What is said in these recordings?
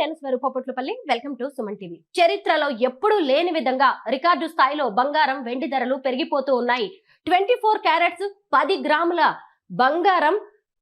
నేను స్వరూపపొట్లపల్లి. Welcome to Suman TV. చరిత్రలో ఎప్పుడూ లేని విధంగా రికార్డు స్థాయిలో బంగారం వెండి ధరలు పెరిగిపోతూ ఉన్నాయి. 24 క్యారెట్స్ 10 గ్రాముల బంగారం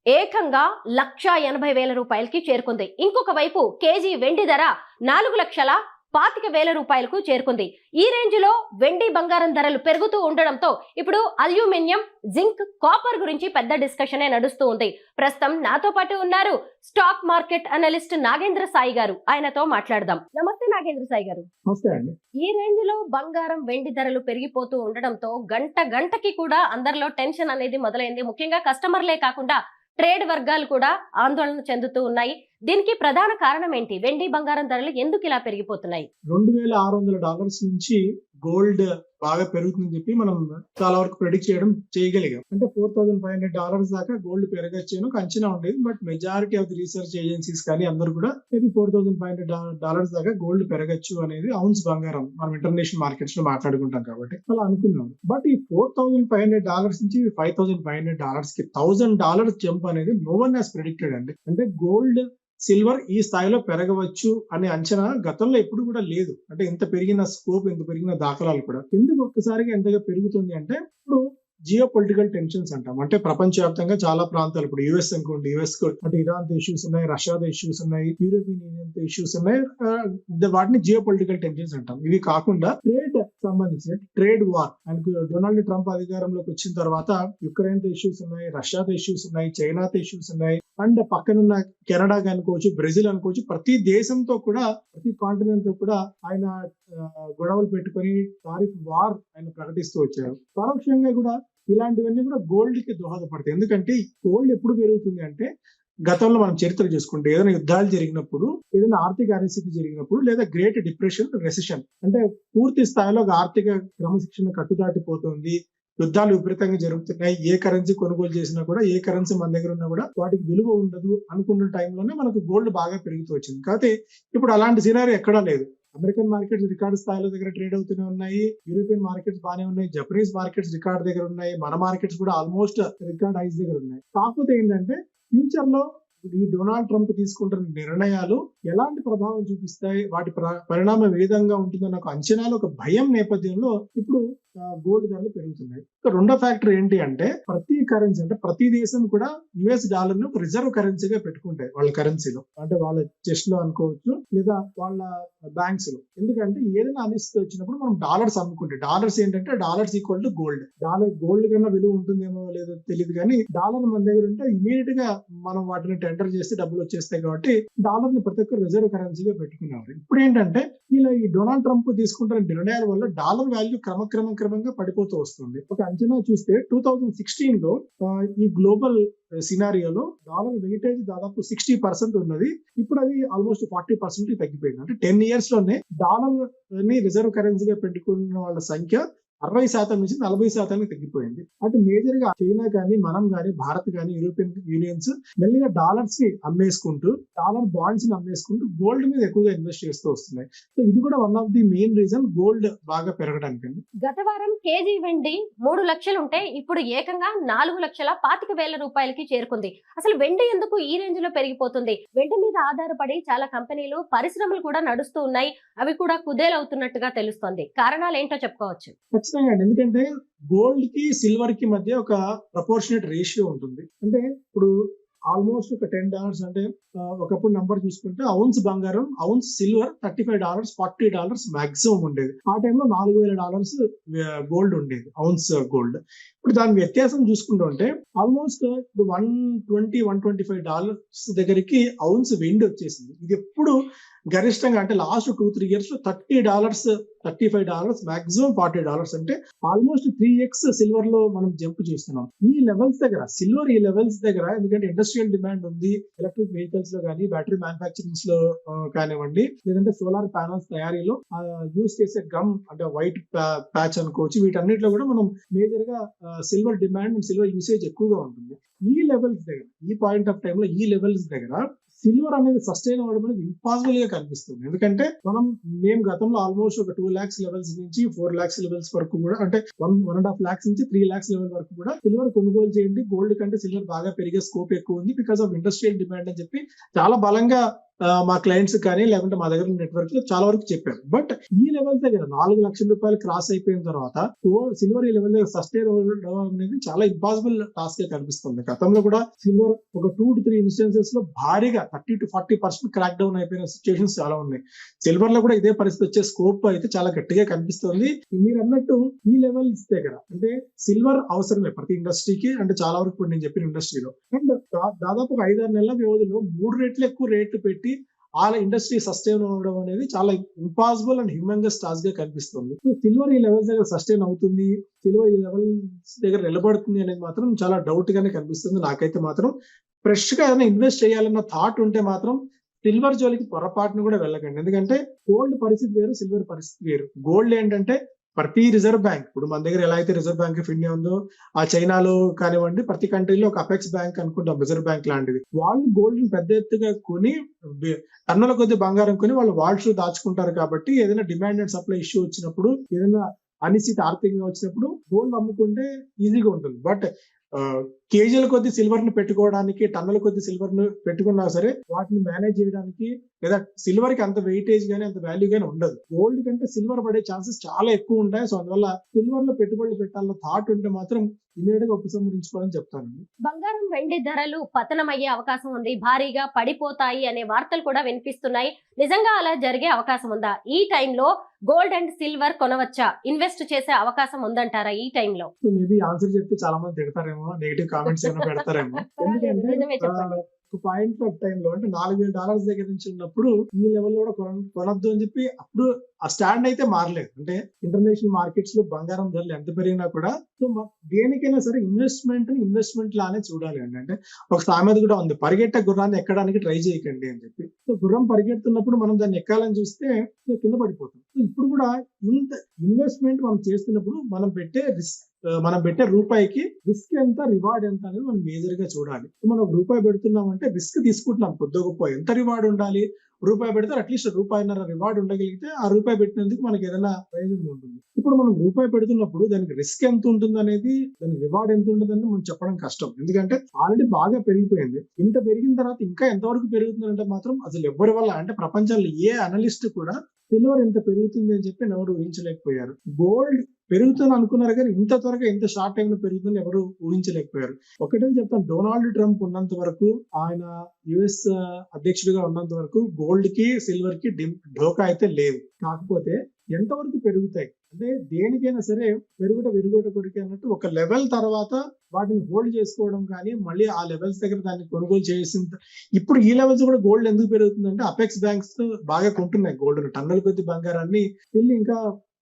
ఏకంగా 1,80,000 రూపాయలకి చేరుకుంది. ఇంకొక వైపు కేజీ వెండి ధర 4,25,000 రూపాయలకు చేరుకుంది. ఈ రేంజ్ లో వెండి బంగారం ధరలు పెరుగుతూ ఉండడంతో ఇప్పుడు అల్యూమినియం, జింక్, కాపర్ గురించి పెద్ద డిస్కషనే నడుస్తూ ఉంది. ప్రస్తుతం నాతో పాటు ఉన్నారు stock market analyst Nagendra Sai గారు. ఆయనతో మాట్లాడదాం. నమస్తే నాగేంద్ర సాయి గారు. ఈ రేంజ్ లో బంగారం వెండి ధరలు పెరిగిపోతూ ఉండడంతో గంటకి కూడా అందరిలో టెన్షన్ అనేది మొదలైంది. ముఖ్యంగా కస్టమర్లే కాకుండా ట్రేడ్ వర్గాలు కూడా ఆందోళన చెందుతూ ఉన్నాయి. దీనికి ప్రధాన కారణం ఏంటి? వెండి బంగారం ధరలు ఎందుకు ఇలా పెరిగిపోతున్నాయి? $2,600 నుంచి గోల్డ్ బాగా పెరుగుతుందని చెప్పి మనం చాలా వరకు ప్రెడిక్ట్ చేయగలిగాం. అంటే $4,500 దాకా గోల్డ్ పెరగచ్చు అని ఒక అంచనా ఉండేది. But majority of the research agencies కానీ అందరూ కూడా మేబీ $4,500 దాకా గోల్డ్ పెరగచ్చు అనేది ఔన్స్ బంగారం మనం ఇంటర్నేషనల్ మార్కెట్స్ లో మాట్లాడుకుంటాం కాబట్టి అలా అనుకున్నాం. బట్ ఈ $4,500 నుంచి $5,500 కి $1,000 జంప్ అనేది నో వన్ హాస్ ప్రెడిక్టెడ్ అండి. అంటే గోల్డ్, సిల్వర్ ఈ స్థాయిలో పెరగవచ్చు అనే అంచనా గతంలో ఎప్పుడు కూడా లేదు. అంటే ఎంత పెరిగిన స్కోప్, ఎంత పెరిగిన దాఖలాలు కూడా. ఎందుకు ఒక్కసారిగా ఎంతగా పెరుగుతుంది అంటే ఇప్పుడు జియో పొలిటికల్ టెన్షన్స్ అంటాం. అంటే ప్రపంచవ్యాప్తంగా చాలా ప్రాంతాలు, ఇప్పుడు యుఎస్ అనుకోండి, యుఎస్ అంటే ఇరాన్ తో ఇష్యూస్ ఉన్నాయి, రష్యాతో ఇష్యూస్ ఉన్నాయి, యూరోపియన్ యూనియన్ తో ఇష్యూస్ ఉన్నాయి. వాటిని జియో పొలిటికల్ టెన్షన్స్ అంటాం. ఇవి కాకుండా ట్రేడ్ సంబంధించిన ట్రేడ్ వార్, ఆయనకు డొనాల్డ్ ట్రంప్ అధికారంలోకి వచ్చిన తర్వాత యుక్రెయిన్ తో ఇష్యూస్ ఉన్నాయి, రష్యాతో ఇష్యూస్ ఉన్నాయి, చైనాతో ఇష్యూస్ ఉన్నాయి, అండ్ పక్కనున్న కెనడా అనుకోవచ్చు, బ్రెజిల్ అనుకోవచ్చు, ప్రతి దేశంతో కూడా, ప్రతి కాంటినెంట్ తో కూడా ఆయన గొడవలు పెట్టుకొని టారిఫ్ వార్ ఆయన ప్రకటిస్తూ వచ్చారు. పరోక్షంగా కూడా ఇలాంటివన్నీ కూడా గోల్డ్ కి దోహదపడతాయి. ఎందుకంటే గోల్డ్ ఎప్పుడు పెరుగుతుంది అంటే గతంలో మనం చరిత్ర చూసుకుంటే ఏదైనా యుద్ధాలు జరిగినప్పుడు, ఏదైనా ఆర్థిక అనిశ్చితి జరిగినప్పుడు, లేదా గ్రేట్ డిప్రెషన్, రెసిషన్ అంటే పూర్తి స్థాయిలో ఆర్థిక క్రమశిక్షణ కట్టుదాటిపోతుంది, యుద్ధాలు విపరీతంగా జరుగుతున్నాయి, ఏ కరెన్సీ కొనుగోలు చేసినా కూడా, ఏ కరెన్సీ మన దగ్గర ఉన్నా కూడా వాటికి విలువ ఉండదు అనుకున్న టైంలోనే మనకు గోల్డ్ బాగా పెరుగుతూ వచ్చింది. కాకపోతే ఇప్పుడు అలాంటి సినారీ ఎక్కడా లేదు. అమెరికన్ మార్కెట్స్ రికార్డు స్థాయిలో దగ్గర ట్రేడ్ అవుతూనే ఉన్నాయి, యూరోపియన్ మార్కెట్స్ బాగానే ఉన్నాయి, జపనీస్ మార్కెట్స్ రికార్డ్ దగ్గర ఉన్నాయి, మన మార్కెట్స్ కూడా ఆల్మోస్ట్ రికార్డ్ హైస్ దగ్గర ఉన్నాయి. కాకపోతే ఏంటంటే ఫ్యూచర్ లో ఈ డొనాల్డ్ ట్రంప్ తీసుకుంటున్న నిర్ణయాలు ఎలాంటి ప్రభావం చూపిస్తాయి, వాటి పరిణామం ఏ విధంగా ఉంటుందన్న ఒక అంచనాలు, ఒక భయం నేపథ్యంలో ఇప్పుడు గోల్డ్ ధరలు పెరుగుతున్నాయి. రెండో ఫ్యాక్టర్ ఏంటి అంటే ప్రతి కరెన్సీ, అంటే ప్రతి దేశం కూడా యుఎస్ డాలర్ ను ఒక రిజర్వ్ కరెన్సీగా పెట్టుకుంటాయి వాళ్ళ కరెన్సీలో, అంటే వాళ్ళ చెస్ట్ లో అనుకోవచ్చు లేదా వాళ్ళ బ్యాంక్స్ లో. ఎందుకంటే ఏదైనా అనిశ్చితి వచ్చినప్పుడు మనం డాలర్స్ అమ్ముకుంటే, డాలర్స్ ఏంటంటే dollars equal to gold. Gold కన్నా విలువ ఉంటుందేమో లేదో తెలియదు, కానీ డాలర్ మన దగ్గర ఉంటే ఇమీడియట్ గా మనం వాటిని టెండర్ చేస్తే డబ్బులు వచ్చేస్తాయి. కాబట్టి డాలర్ ని ప్రతి ఒక్క రిజర్వ్ కరెన్సీగా పెట్టుకున్నారు. ఇప్పుడు ఏంటంటే ఇలా ఈ డొనాల్డ్ ట్రంప్ తీసుకుంటున్న నిర్ణయాల వల్ల డాలర్ వాల్యూ క్రమంగా పడిపోతూ వస్తుంది. ఒక అంచనా చూస్తే 2016 లో ఈ గ్లోబల్ సినారియోలో డాలర్ వెయిటేజ్ దాదాపు 60% ఉన్నది. ఇప్పుడు అది ఆల్మోస్ట్ 40% తగ్గిపోయింది. అంటే 10 years లోనే డాలర్ ని రిజర్వ్ కరెన్సీగా పెట్టుకున్న వాళ్ళ సంఖ్య 60% నుంచి 40% తగ్గిపోయింది. అటు మేజర్ గా చైనా కానీ, మనం కానీ, భారత్ కానీ, యూరోపియన్ యూనియన్స్ మెల్లిగా డాలర్స్ ని అమ్మేసుకుంటూ, డాలర్ బాండ్స్ ని అమ్మేసుకుంటూ గోల్డ్ మీద ఎక్కువగా ఇన్వెస్ట్ చేస్తూ వస్తున్నాయి. సో ఇది కూడా one of the main reason gold బాగా పెరగడానికి. గత వారం కేజీ వెండి 3 లక్షలు ఉంటే ఇప్పుడు ఏకంగా 4,25,000 రూపాయలకి చేరుకుంది. అసలు వెండి ఎందుకు ఈ రేంజ్ లో పెరిగిపోతుంది? వెండి మీద ఆధారపడి చాలా కంపెనీలు, పరిశ్రమలు కూడా నడుస్తూ ఉన్నాయి. అవి కూడా కుదేలవుతున్నట్టుగా తెలుస్తోంది. కారణాలు ఏంటో చెప్పుకోవచ్చు. ఎందుకంటే గోల్డ్ కి సిల్వర్ కి మధ్య ఒక ప్రపోర్షనేట్ రేషియో ఉంటుంది. అంటే ఇప్పుడు ఆల్మోస్ట్ ఒక $10 అంటే ఒకప్పుడు నంబర్ చూసుకుంటే ఔన్స్ బంగారం, ఔన్స్ సిల్వర్ $35, $40 మాక్సిమం ఉండేది. ఆ టైంలో $4,000 గోల్డ్ ఉండేది, ఔన్స్ గోల్డ్. ఇప్పుడు దాని వ్యత్యాసం చూసుకుంటుంటే ఆల్మోస్ట్ ఇప్పుడు $120-125 దగ్గరికి ఔన్స్ వెండి వచ్చేసింది. ఇది ఎప్పుడు గరిష్టంగా అంటే లాస్ట్ 2-3 years లో $30, $35, మాక్సిమం $40. అంటే ఆల్మోస్ట్ 3x సిల్వర్ లో మనం జంప్ చూస్తున్నాం. ఈ లెవెల్స్ దగ్గర సిల్వర్, ఈ లెవెల్స్ దగ్గర ఎందుకంటే ఇండస్ట్రియల్ డిమాండ్ ఉంది, ఎలక్ట్రిక్ వెహికల్స్ లో కానీ, బ్యాటరీ మ్యానుఫాక్చరింగ్స్ లో కానివ్వండి, లేదంటే సోలార్ ప్యానల్స్ తయారీలో యూజ్ చేసే గమ్ అంటే వైట్ ప్యాచ్ అనుకోవచ్చు, వీటన్నిటిలో కూడా మనం మేజర్ గా సిల్వర్ డిమాండ్, సిల్వర్ యూసేజ్ ఎక్కువగా ఉంటుంది. ఈ లెవెల్స్ దగ్గర, ఈ పాయింట్ ఆఫ్ టైమ్ లో ఈ లెవెల్స్ దగ్గర సిల్వర్ అనేది సస్టైన్ అవ్వడం అనేది ఇంపాసిబుల్ గా కనిపిస్తుంది. ఎందుకంటే మేము గతంలో ఆల్మోస్ట్ ఒక 2 lakhs లెవెల్స్ నుంచి 4 lakhs లెవెల్స్ వరకు కూడా, అంటే 1.5 lakhs నుంచి 3 lakhs లెవెల్ వరకు కూడా సిల్వర్ కొనుగోలు చేయండి, గోల్డ్ కంటే సిల్వర్ బాగా పెరిగే స్కోప్ ఎక్కువ ఉంది బికాస్ ఆఫ్ ఇండస్ట్రియల్ డిమాండ్ అని చెప్పి చాలా బలంగా మా క్లయింట్స్ కానీ లేకుంటే మా దగ్గర నెట్వర్క్ లో చాలా వరకు చెప్పారు. బట్ ఈ లెవెల్ దగ్గర 4 లక్షల రూపాయలు క్రాస్ అయిపోయిన తర్వాత సిల్వర్ ఈ లెవెల్ దగ్గర సస్టైన్ అవ్వడం అనేది చాలా ఇంపాసిబుల్ టాస్క్ గా కనిపిస్తుంది. గతంలో కూడా సిల్వర్ ఒక 2 to 3 ఇన్స్టెన్సెస్ లో భారీగా 30 to 40% క్రాక్ డౌన్ అయిపోయిన సిచ్యువేషన్స్ చాలా ఉన్నాయి. సిల్వర్ లో కూడా ఇదే పరిస్థితి వచ్చే స్కోప్ అయితే చాలా గట్టిగా కనిపిస్తుంది. మీరు అన్నట్టు ఈ లెవెల్స్ దగ్గర అంటే సిల్వర్ అవసరమే ప్రతి ఇండస్ట్రీకి, అంటే చాలా వరకు ఇప్పుడు నేను చెప్పిన ఇండస్ట్రీలో. అండ్ దాదాపు ఒక 5-6 నెలల వ్యవధిలో 3 రెట్లు ఎక్కువ రేట్లు పెట్టి ఆ ఇండస్ట్రీ సస్టైన్ అవ్వడం అనేది చాలా ఇంపాసిబుల్ అండ్ హ్యూమంగస్ టాస్క్ గా కనిపిస్తుంది. సిల్వర్ ఈ లెవెల్స్ దగ్గర సస్టైన్ అవుతుంది, సిల్వర్ ఈ లెవెల్స్ దగ్గర నిలబడుతుంది అనేది మాత్రం చాలా డౌట్ గానే కనిపిస్తుంది. నాకైతే మాత్రం ఫ్రెష్ గా ఏదైనా ఇన్వెస్ట్ చేయాలన్న థాట్ ఉంటే మాత్రం సిల్వర్ జోలికి పొరపాటును కూడా వెళ్ళకండి. ఎందుకంటే గోల్డ్ పరిస్థితి వేరు, సిల్వర్ పరిస్థితి వేరు. గోల్డ్ ఏంటంటే ప్రతి రిజర్వ్ బ్యాంక్, ఇప్పుడు మన దగ్గర ఎలా అయితే రిజర్వ్ బ్యాంక్ ఆఫ్ ఇండియా ఉందో, ఆ చైనాలో కానివ్వండి, ప్రతి కంట్రీలో ఒక అపెక్స్ బ్యాంక్ అనుకుంటాం రిజర్వ్ బ్యాంక్ లాంటిది. వాళ్ళు గోల్డ్ ని పెద్ద ఎత్తుగా కొని టన్నుల కొద్ది బంగారం కొని వాళ్ళు వాల్స్ దాచుకుంటారు. కాబట్టి ఏదైనా డిమాండ్ అండ్ సప్లై ఇష్యూ వచ్చినప్పుడు, ఏదైనా అనిశ్చిత ఆర్థికంగా వచ్చినప్పుడు గోల్డ్ అమ్ముకుంటే ఈజీగా ఉంటుంది. బట్ కేజీల కొద్ది సిల్వర్ ని పెట్టుకోవడానికి, టన్నుల కొద్ది సిల్వర్ ను పెట్టుకున్నా సరే వాటిని మేనేజ్ చేయడానికి, లేదా సిల్వర్ కి అంత వెయిటేజ్ గానీ అంత వాల్యూ గానీ ఉండదు. గోల్డ్ కంటే సిల్వర్ పడే ఛాన్సెస్ చాలా ఎక్కువ ఉంటాయి. సో అందువల్ల సిల్వర్ లో పెట్టుబడులు పెట్టాలన్న థాట్ ఉంటే మాత్రం ఇమీడియట్ గా ఉపసంహరించుకోవాలని చెప్తానండి. బంగారం వెండి ధరలు పతనమయ్యే అవకాశం ఉంది, భారీగా పడిపోతాయి అనే వార్తలు కూడా వినిపిస్తున్నాయి. నిజంగా అలా జరిగే అవకాశం ఉందా? ఈ టైంలో గోల్డ్ అండ్ సిల్వర్ కొనవచ్చా? ఇన్వెస్ట్ చేసే అవకాశం ఉందంటారా ఈ టైంలో? మేబీ ఆన్సర్ చెప్తే చాలా మంది తిడతారేమో, నెగిటివ్ కామెంట్స్ ఏమైనా పెడతారేమో. ఎందుకంటే నిజమే చెప్పండి. ఒక పాయింట్ ఆఫ్ టైం లో అంటే $4,000 దగ్గర నుంచి ఉన్నప్పుడు ఈ లెవెల్ లో కూడా కొనొద్దు అని చెప్పి అప్పుడు ఆ స్టాండ్ అయితే మారలేదు. అంటే ఇంటర్నేషనల్ మార్కెట్స్ లో బంగారం ధరలు ఎంత పెరిగినా కూడా సో దేనికైనా సరే ఇన్వెస్ట్మెంట్ లానే చూడాలి అండి. అంటే ఒక సామెత కూడా ఉంది, పరిగెట్టే గుర్రాన్ని ఎక్కడానికి ట్రై చేయకండి అని చెప్పి. సో గుర్రం పరిగెడుతున్నప్పుడు మనం దాన్ని ఎక్కాలని చూస్తే కింద పడిపోతాం. సో ఇప్పుడు కూడా ఇంత ఇన్వెస్ట్మెంట్ మనం చేస్తున్నప్పుడు మనం పెట్టే రూపాయికి రిస్క్ ఎంత, రివార్డ్ ఎంత అనేది మనం మేజర్ గా చూడాలి. మనం రూపాయి పెడుతున్నాం అంటే రిస్క్ తీసుకుంటున్నాం, కొద్ది గొప్ప ఎంత రివార్డ్ ఉండాలి. రూపాయి పెడితే అట్లీస్ట్ ₹1.5 రివార్డ్ ఉండగలిగితే ఆ రూపాయి పెట్టినందుకు మనకి ఏదైనా ప్రయోజనం ఉంటుంది. ఇప్పుడు మనం రూపాయి పెడుతున్నప్పుడు దానికి రిస్క్ ఎంత ఉంటుంది అనేది, దానికి రివార్డ్ ఎంత ఉంటుంది అనేది మనం చెప్పడం కష్టం. ఎందుకంటే ఆల్రెడీ బాగా పెరిగిపోయింది. ఇంత పెరిగిన తర్వాత ఇంకా ఎంతవరకు పెరుగుతుందంటే మాత్రం అసలు ఎవరి వల్ల, అంటే ప్రపంచంలో ఏ అనలిస్ట్ కూడా సిల్వర్ ఎంత పెరుగుతుంది అని చెప్పి ఎవరు ఊహించలేకపోయారు. గోల్డ్ పెరుగుతుంది అనుకున్నారు కానీ ఇంత త్వరగా ఇంత షార్ట్ టైం లో పెరుగుతుంది ఎవరు ఊహించలేకపోయారు. ఒకటే చెప్తాను, డొనాల్డ్ ట్రంప్ ఉన్నంత వరకు, ఆయన యుఎస్ అధ్యక్షుడిగా ఉన్నంత వరకు గోల్డ్ కి సిల్వర్ కి ఢోకా అయితే లేదు. కాకపోతే ఎంతవరకు పెరుగుతాయి అంటే దేనికైనా సరే విరుగుట కొరికే అన్నట్టు ఒక లెవెల్ తర్వాత వాటిని హోల్డ్ చేసుకోవడం కానీ మళ్ళీ ఆ లెవెల్స్ దగ్గర దాన్ని కొనుగోలు చేసిన ఇప్పుడు ఈ లెవెల్స్ కూడా గోల్డ్ ఎందుకు పెరుగుతుందంటే అపెక్స్ బ్యాంక్స్ బాగా కొంటున్నాయి గోల్డ్ టన్నుల కొద్ది బంగారాన్ని. వీళ్ళు ఇంకా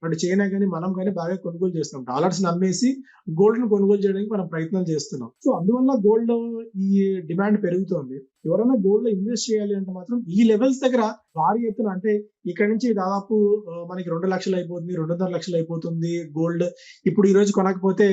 అటు చైనా కానీ మనం కానీ బాగా కొనుగోలు చేస్తున్నాం. డాలర్స్ నమ్మేసి గోల్డ్ ను కొనుగోలు చేయడానికి మనం ప్రయత్నం చేస్తున్నాం. సో అందువల్ల గోల్డ్ ఈ డిమాండ్ పెరుగుతోంది. ఎవరైనా గోల్డ్ లో ఇన్వెస్ట్ చేయాలి అంటే మాత్రం ఈ లెవెల్స్ దగ్గర భారీ ఎత్తున, అంటే ఇక్కడ నుంచి దాదాపు మనకి 2 లక్షలు అయిపోతుంది, 2.5 లక్షలు అయిపోతుంది గోల్డ్. ఇప్పుడు ఈ రోజు కొనకపోతే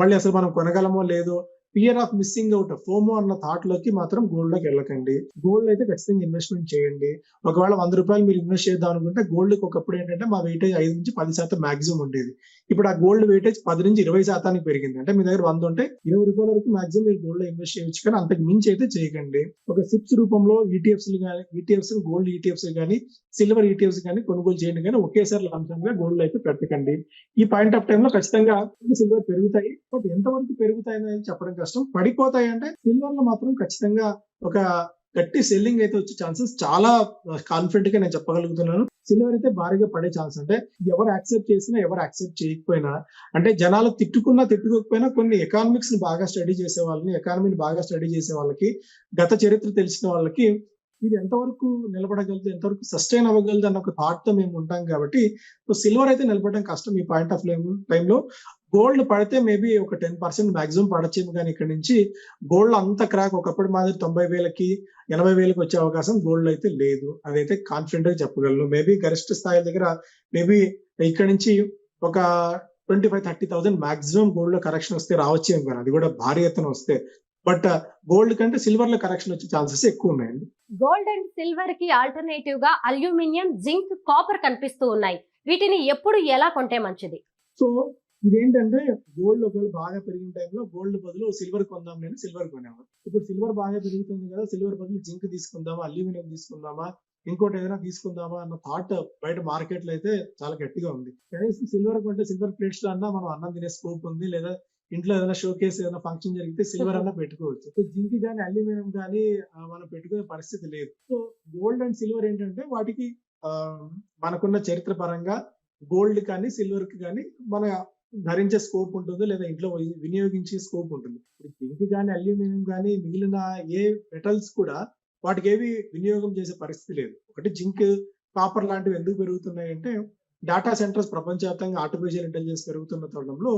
మళ్ళీ అసలు మనం కొనగలమో లేదో, fear of missing out, FOMO అన్న థాట్ లోకి మాత్రం గోల్డ్ లోకి వెళ్ళకండి. గోల్డ్ అయితే ఖచ్చితంగా ఇన్వెస్ట్మెంట్ చేయండి. ఒకవేళ ₹100 మీరు ఇన్వెస్ట్ చేద్దాం అనుకుంటే గోల్డ్ కి ఒకప్పుడు ఏంటంటే మా వెయిటేజ్ 5 నుంచి 10% మాక్సిమం ఉండేది. ఇప్పుడు ఆ గోల్డ్ వెయిటేజ్ 10 నుంచి 20% పెరిగింది. అంటే మీ దగ్గర 100 ఉంటే ₹20 వరకు మాక్సిమం మీరు గోల్డ్ లో ఇన్వెస్ట్ చేయొచ్చు, కానీ అంతకు మించి అయితే చేయకండి. ఒక సిప్స్ రూపంలో ఈటీఎఫ్స్ గోల్డ్ ఈటీఎఫ్స్ కానీ సిల్వర్ ఈటీఎఫ్స్ కానీ కొనుగోలు చేయండి, కానీ ఒకేసారి లాంఛనంగా గోల్డ్ లో అయితే పెట్టకండి. ఈ పాయింట్ ఆఫ్ టైం లో ఖచ్చితంగా సిల్వర్ పెరుగుతాయి, బట్ ఎంతవరకు పెరుగుతాయి అనేది చెప్పడం కష్టం. పడిపోతాయి అంటే సిల్వర్ లో మాత్రం ఖచ్చితంగా ఒక గట్టి సెల్లింగ్ అయితే వచ్చే ఛాన్సెస్ చాలా కాన్ఫిడెంట్ గా నేను చెప్పగలుగుతున్నాను. సిల్వర్ అయితే భారీగా పడే ఛాన్స్, అంటే ఎవరు యాక్సెప్ట్ చేసినా ఎవరు యాక్సెప్ట్ చేయకపోయినా, అంటే జనాలు తిట్టుకున్నా తిట్టుకోకపోయినా కొన్ని ఎకానమిక్స్ ని బాగా స్టడీ చేసే ఎకానమీని బాగా స్టడీ చేసే వాళ్ళకి, గత చరిత్ర తెలిసిన వాళ్ళకి ఇది ఎంతవరకు నిలబడగలదు, ఎంతవరకు సస్టైన్ అవ్వగలదు అన్న ఒక థాట్ తో మేము ఉంటాం. కాబట్టి సిల్వర్ అయితే నిలబడడం కష్టం ఈ పాయింట్ ఆఫ్ టైంలో. గోల్డ్ పడితే మేబీ ఒక 10% మాక్సిమం పడచ్చేమో, కానీ ఇక్కడ నుంచి గోల్డ్ అంత క్రాక్ ఒకప్పటి మాదిరి 90,000కి 80,000కి వచ్చే అవకాశం గోల్డ్ అయితే లేదు. అదైతే కాన్ఫిడెంట్ గా చెప్పగలను. మేబీ గరిష్ట స్థాయి దగ్గర మేబీ ఇక్కడ నుంచి ఒక 25,000-30,000 మాక్సిమం గోల్డ్ లో కరెక్షన్ వస్తే రావచ్చేమో, కానీ అది కూడా భారీ ఎత్తున వస్తే. బట్ గోల్డ్ కంటే సిల్వర్ లో కరెక్షన్ వచ్చే ఛాన్సెస్ ఎక్కువ ఉన్నాయండి. గోల్డ్ అండ్ సిల్వర్ కి ఆల్టర్నేటివ్ గా అల్యూమినియం, జింక్, కాపర్ కనిపిస్తూ ఉన్నాయి. వీటిని ఎప్పుడు ఎలా కొంటే మంచిది? సో ఇదేంటంటే గోల్డ్ ఒకవేళ బాగా పెరిగిన టైంలో గోల్డ్ బదులు సిల్వర్ కొందాం నేను సిల్వర్ కొనేవారు. ఇప్పుడు సిల్వర్ బాగా పెరుగుతుంది కదా, సిల్వర్ బదులు జింక్ తీసుకుందామా, అల్యూమినియం తీసుకుందామా, ఇంకోటి ఏదైనా తీసుకుందామా అన్న థాట్ బయట మార్కెట్ లో అయితే చాలా గట్టిగా ఉంది. కనీసం సిల్వర్ కొంటే సిల్వర్ ప్లేట్స్ లో అన్నా మనం అన్నం తినే స్కోప్ ఉంది, లేదా ఇంట్లో ఏదైనా షో కేసు ఏదైనా ఫంక్షన్ జరిగితే సిల్వర్ అన్నా పెట్టుకోవచ్చు. సో జింక్ గానీ అల్యూమినియం గానీ మనం పెట్టుకునే పరిస్థితి లేదు. సో గోల్డ్ అండ్ సిల్వర్ ఏంటంటే వాటికి ఆ, మనకున్న చరిత్ర పరంగా గోల్డ్ కానీ సిల్వర్ కి కానీ మన ధరించే స్కోప్ ఉంటుంది, లేదా ఇంట్లో వినియోగించే స్కోప్ ఉంటుంది. ఇప్పుడు జింక్ కానీ అల్యూమినియం కానీ మిగిలిన ఏ మెటల్స్ కూడా వాటికి ఏవి వినియోగం చేసే పరిస్థితి లేదు. ఒకటి జింక్, కాపర్ లాంటివి ఎందుకు పెరుగుతున్నాయంటే డేటా సెంటర్స్ ప్రపంచవ్యాప్తంగా ఆర్టిఫిషియల్ ఇంటెలిజెన్స్ పెరుగుతున్న తరుణంలో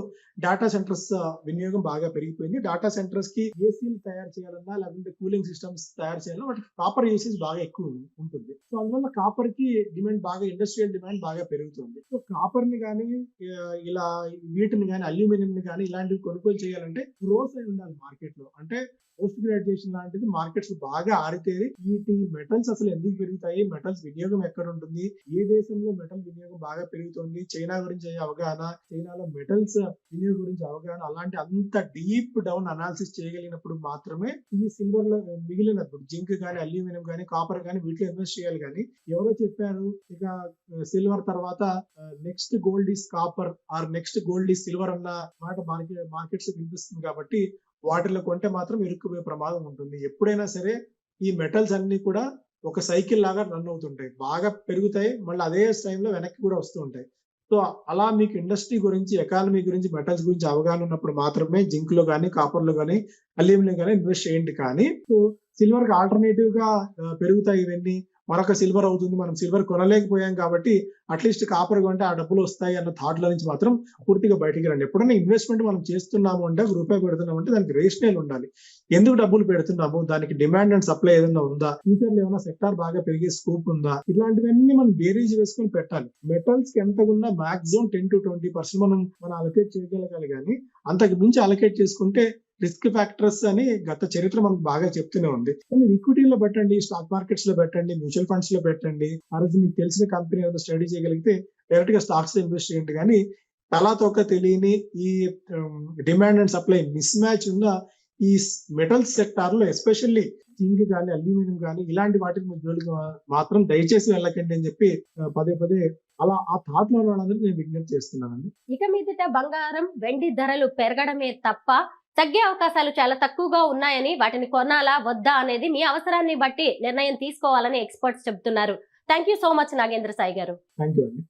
డేటా సెంటర్స్ వినియోగం బాగా పెరిగిపోయింది. డేటా సెంటర్స్ కి ఏసీలు తయారు చేయాలన్నా, లేకుంటే కూలింగ్ సిస్టమ్స్ తయారు చేయాలన్నా వాటికి కాపర్ యూసేజ్ బాగా ఎక్కువ ఉంటుంది. సో అందువల్ల కాపర్ కి డిమాండ్ బాగా, ఇండస్ట్రియల్ డిమాండ్ బాగా పెరుగుతుంది. సో కాపర్ ని కానీ ఇలా వీటిని కానీ అల్యూమినియం ని కానీ ఇలాంటివి కొనుగోలు చేయాలంటే గ్రోత్ అయి ఉండాలి మార్కెట్ లో. అంటే పోస్ట్ గ్రాడ్యుయేషన్ లాంటిది మార్కెట్స్ బాగా ఆరితేరి వీటి మెటల్స్ అసలు ఎందుకు పెరుగుతాయి, మెటల్స్ వినియోగం ఎక్కడ ఉంటుంది, ఏ దేశంలో మెటల్ వినియోగం బాగా పెరుగుతుంది, చైనా గురించి అవగాహన, చైనాలో మెటల్స్ వినియోగం గురించి అవగాహన, అలాంటి అంత డీప్ డౌన్ అనాలిసిస్ చేయగలిగినప్పుడు మాత్రమే ఈ సిల్వర్ లో మిగిలినప్పుడు జింక్ కానీ అల్యూమినియం కానీ కాపర్ కానీ వీటిలో ఇన్వెస్ట్ చేయాలి. కానీ ఎవరో చెప్పారు ఇక సిల్వర్ తర్వాత next gold is copper or next gold is silver అన్న మాట మార్కెట్స్ వినిపిస్తుంది. కాబట్టి వాటిలో కొంటే మాత్రం ఇరుక్కుపోయే ప్రమాదం ఉంటుంది. ఎప్పుడైనా సరే ఈ మెటల్స్ అన్ని కూడా ఒక సైకిల్ లాగా రన్ అవుతుంటాయి, బాగా పెరుగుతాయి, మళ్ళీ అదే టైంలో వెనక్కి కూడా వస్తూ ఉంటాయి. సో అలా మీకు ఇండస్ట్రీ గురించి, ఎకానమీ గురించి, మెటల్స్ గురించి అవగాహన ఉన్నప్పుడు మాత్రమే జింక్ లో కానీ, కాపర్ లో కానీ, అల్యూమినియం కానీ ఇన్వెస్ట్ చేయండి. కానీ సో సిల్వర్ కి ఆల్టర్నేటివ్ గా పెరుగుతాయి ఇవన్నీ, మరొక సిల్వర్ అవుతుంది, మనం సిల్వర్ కొనలేకపోయాం కాబట్టి అట్లీస్ట్ కాపర్ కొంటే ఆ డబ్బులు వస్తాయి అన్న థాట్ లో నుంచి మాత్రం పూర్తిగా బయటికి రండి. ఎప్పుడైనా ఇన్వెస్ట్మెంట్ మనం చేస్తున్నాము అంటే, ఒక రూపాయి పెడుతున్నాము అంటే దానికి రేషనల్ ఉండాలి. ఎందుకు డబ్బులు పెడుతున్నాము, దానికి డిమాండ్ అండ్ సప్లై ఏదైనా ఉందా, ఫ్యూచర్ లో ఏమైనా సెక్టార్ బాగా పెరిగే స్కోప్ ఉందా, ఇలాంటివన్నీ మనం బేరీజ్ వేసుకొని పెట్టాలి. మెటల్స్ కి ఎంత ఉన్నా మాక్సిమం 10 to 20% మనం అలొకేట్ చేయగలగాలి. కానీ అంతకు మించి అలొకేట్ చేసుకుంటే రిస్క్ ఫ్యాక్టర్స్ అని గత చరిత్ర మనకు బాగా చెప్తూనే ఉంది. మీరు ఈక్విటీలో పెట్టండి, స్టాక్ మార్కెట్స్ లో పెట్టండి, మ్యూచువల్ ఫండ్స్ లో పెట్టండి. ఆ రోజు మీకు తెలిసిన కంపెనీ ఏదైనా స్టడీ చేయగలిగితే డైరెక్ట్ గా స్టాక్స్ లో ఇన్వెస్ట్ చేయండి. కానీ తలా తోక తెలియని ఈ demand and supply miss match ఉన్న ఈ మెటల్స్ సెక్టార్ లో ఎస్పెషల్లీ జింక్ కానీ అల్యూమినియం కానీ ఇలాంటి వాటికి మీ జోలికి మాత్రం దయచేసి వెళ్ళకండి అని చెప్పి పదే పదే అలా ఆ థాట్ లో వాళ్ళందరూ నేను విజ్ఞప్తి చేస్తున్నానండి. ఇక మీదట బంగారం, వెండి ధరలు పెరగడమే తప్ప తగ్గే అవకాశాలు చాలా తక్కువగా ఉన్నాయని, వాటిని కొనాలా వద్దా అనేది మీ అవసరాన్ని బట్టి నిర్ణయం తీసుకోవాలని ఎక్స్పర్ట్స్ చెబుతున్నారు. Thank you so much Nagendra Sai garu. Thank you అండి.